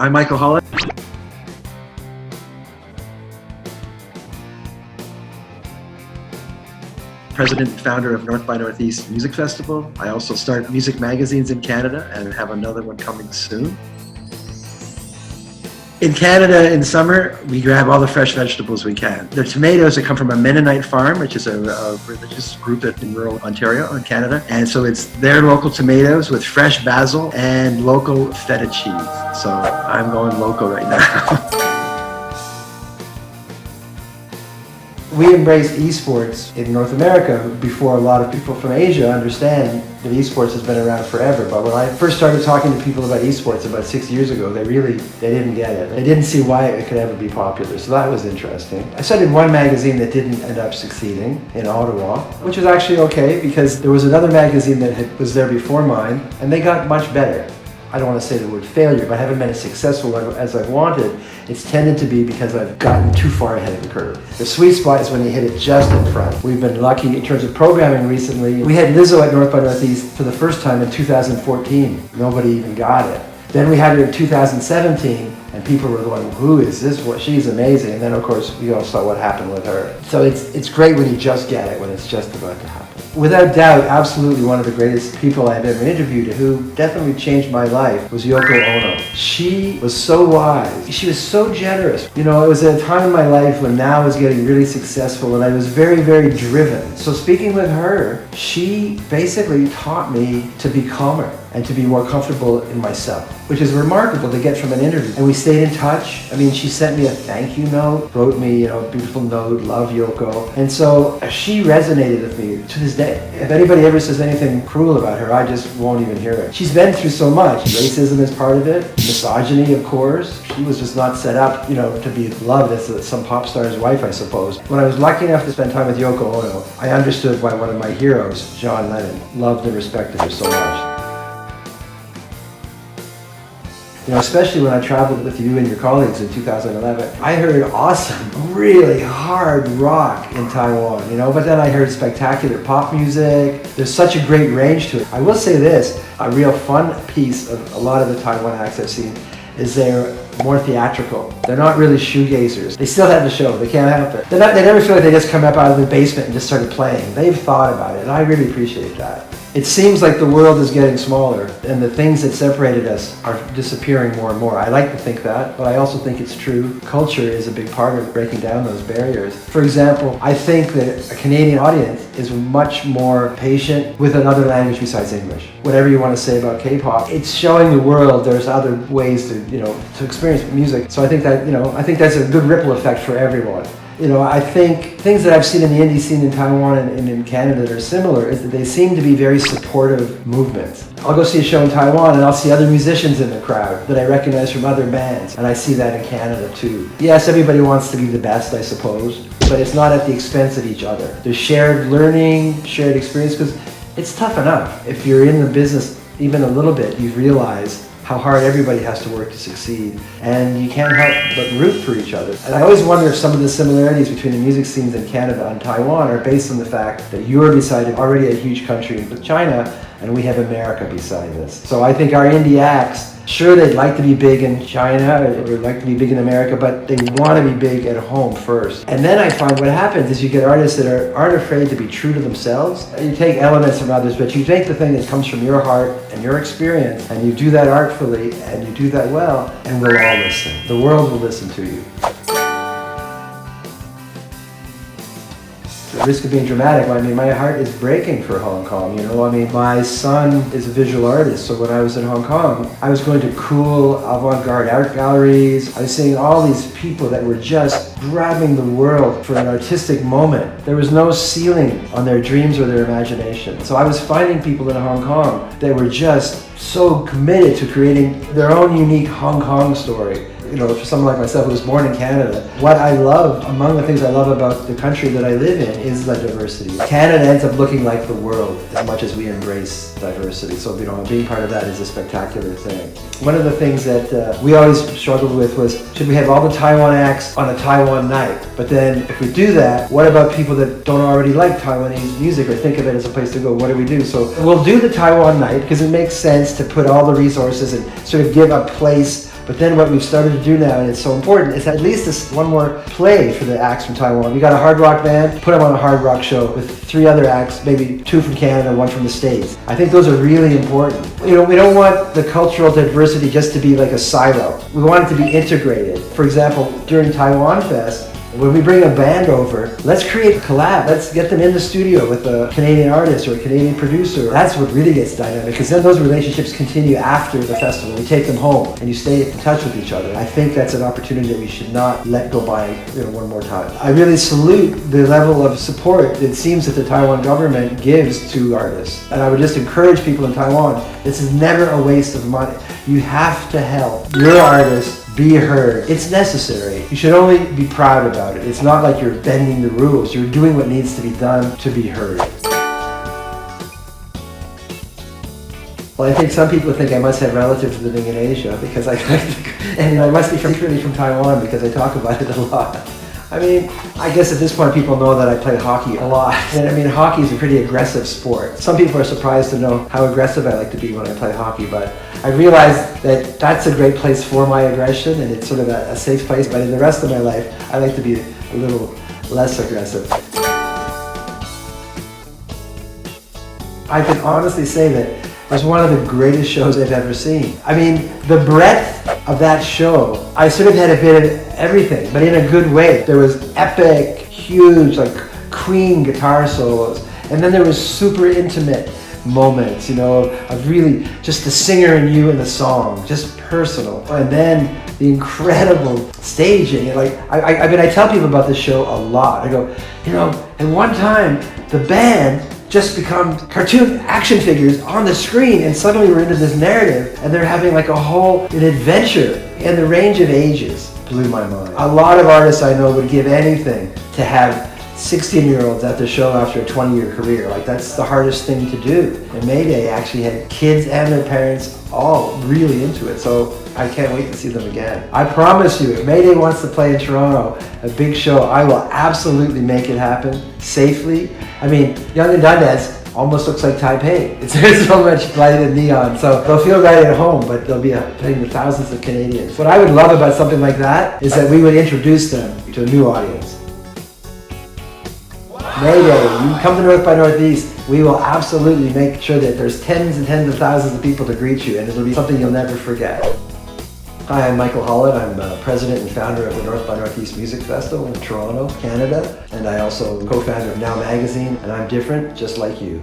I'm Michael Hollett. President and founder of North by Northeast Music Festival. I also start music magazines in Canada and have another one coming soon. In Canada, in summer, we grab all the fresh vegetables we can. The tomatoes that come from a Mennonite farm, which is a religious group in rural Ontario in Canada. And so it's their local tomatoes with fresh basil and local feta cheese. So I'm going local right now. We embrace esports in North America before a lot of people from Asia understand that esports has been around forever. But when I first started talking to people about esports about 6 years ago, they didn't get it. They didn't see why it could ever be popular. So that was interesting. I started one magazine that didn't end up succeeding in Ottawa, which was actually okay because there was another magazine that was there before mine and they got much better. I don't want to say the word failure, but I haven't been as successful as I've wanted. It's tended to be because I've gotten too far ahead of the curve. The sweet spot is when you hit it just in front. We've been lucky in terms of programming recently. We had Lizzo at North by Northeast for the first time in 2014. Nobody even got it. Then we had her in 2017, and people were going, who is this? She's amazing. And then, of course, we all saw what happened with her. So it's great when you just get it, when it's just about to happen. Without doubt, absolutely one of the greatest people I've ever interviewed who definitely changed my life was Yoko Ono. She was so wise. She was so generous. You know, it was a time in my life when now I was getting really successful and I was very, very driven. So speaking with her, she basically taught me to be calmer and to be more comfortable in myself, which is remarkable to get from an interview. And we stayed in touch. I mean, she sent me a thank you note, wrote me, a beautiful note, love Yoko. And so she resonated with me to this day. If anybody ever says anything cruel about her, I just won't even hear it. She's been through so much. Racism is part of it, misogyny, of course. She was just not set up, to be loved as some pop star's wife, I suppose. When I was lucky enough to spend time with Yoko Ono, I understood why one of my heroes, John Lennon, loved and respected her so much. Especially when I traveled with you and your colleagues in 2011, I heard awesome, really hard rock in Taiwan, but then I heard spectacular pop music. There's such a great range to it. I will say this, a real fun piece of a lot of the Taiwan acts I've seen is they're more theatrical. They're not really shoegazers. They still have the show, they can't help it. They never feel like they just come up out of the basement and just started playing. They've thought about it, and I really appreciate that. It seems like the world is getting smaller and the things that separated us are disappearing more and more. I like to think that, but I also think it's true. Culture is a big part of breaking down those barriers. For example, I think that a Canadian audience is much more patient with another language besides English. Whatever you want to say about K-pop, it's showing the world there's other ways to experience music. So I think that, I think that's a good ripple effect for everyone. I think things that I've seen in the indie scene in Taiwan and in Canada that are similar is that they seem to be very supportive movements. I'll go see a show in Taiwan and I'll see other musicians in the crowd that I recognize from other bands, and I see that in Canada too. Yes, everybody wants to be the best, I suppose, but it's not at the expense of each other. There's shared learning, shared experience, because it's tough enough. If you're in the business even a little bit, you realize how hard everybody has to work to succeed, and you can't help but root for each other. And I always wonder if some of the similarities between the music scenes in Canada and Taiwan are based on the fact that you're beside already a huge country with China, and we have America beside us. So I think our indie acts, sure, they'd like to be big in China or like to be big in America, but they want to be big at home first. And then I find what happens is you get artists that aren't afraid to be true to themselves. You take elements from others, but you take the thing that comes from your heart and your experience, and you do that artfully, and you do that well, and we'll all listen. The world will listen to you. At risk of being dramatic, my heart is breaking for Hong Kong, my son is a visual artist, so when I was in Hong Kong, I was going to cool avant-garde art galleries. I was seeing all these people that were just grabbing the world for an artistic moment. There was no ceiling on their dreams or their imagination. So I was finding people in Hong Kong that were just so committed to creating their own unique Hong Kong story. For someone like myself who was born in Canada, what I love, among the things I love about the country that I live in, is the diversity. Canada ends up looking like the world as much as we embrace diversity. So, being part of that is a spectacular thing. One of the things that we always struggled with was, should we have all the Taiwan acts on a Taiwan night? But then, if we do that, what about people that don't already like Taiwanese music or think of it as a place to go? What do we do? So, we'll do the Taiwan night because it makes sense to put all the resources and sort of give a place, But then what we've started to do now, and it's so important, is at least this one more play for the acts from Taiwan. We got a hard rock band, put them on a hard rock show with 3 other acts, maybe 2 from Canada, 1 from the States. I think those are really important. You know, we don't want the cultural diversity just to be like a silo. We want it to be integrated. For example, during TAIWANfest, when we bring a band over, let's create a collab. Let's get them in the studio with a Canadian artist or a Canadian producer. That's what really gets dynamic, because then those relationships continue after the festival. You take them home and you stay in touch with each other. I think that's an opportunity that we should not let go by, one more time. I really salute the level of support it seems that the Taiwan government gives to artists. And I would just encourage people in Taiwan, this is never a waste of money. You have to help your artists be heard. It's necessary. You should only be proud about it. It's not like you're bending the rules. You're doing what needs to be done to be heard. Well, I think some people think I must have relatives living in Asia because and I must be secretly from Taiwan because I talk about it a lot. I mean, I guess at this point people know that I play hockey a lot. And I mean, hockey is a pretty aggressive sport. Some people are surprised to know how aggressive I like to be when I play hockey, but I realize that that's a great place for my aggression and it's sort of a safe place, but in the rest of my life, I like to be a little less aggressive. I can honestly say that it was one of the greatest shows I've ever seen. I mean, the breadth of that show, I sort of had a bit of everything, but in a good way. There was epic, huge, like Queen guitar solos, and then there was super intimate moments, of really just the singer and you and the song, just personal. And then the incredible staging. I tell people about this show a lot. I go, at one time, the band just become cartoon action figures on the screen, and suddenly we're into this narrative and they're having like an adventure, and the range of ages blew my mind. A lot of artists I know would give anything to have 16-year-olds at the show after a 20-year career. Like, that's the hardest thing to do. And Mayday actually had kids and their parents all really into it, so I can't wait to see them again. I promise you, if Mayday wants to play in Toronto, a big show, I will absolutely make it happen safely. I mean, Young and Dundas almost looks like Taipei. There's so much light and neon, so they'll feel right at home, but they'll be playing with thousands of Canadians. What I would love about something like that is that we would introduce them to a new audience. Mayday, you come to North by Northeast, we will absolutely make sure that there's tens and tens of thousands of people to greet you, and it'll be something you'll never forget. Hi, I'm Michael Hollett. I'm president and founder of the North by Northeast Music Festival in Toronto, Canada, and I also co-founder of Now Magazine, and I'm different, just like you.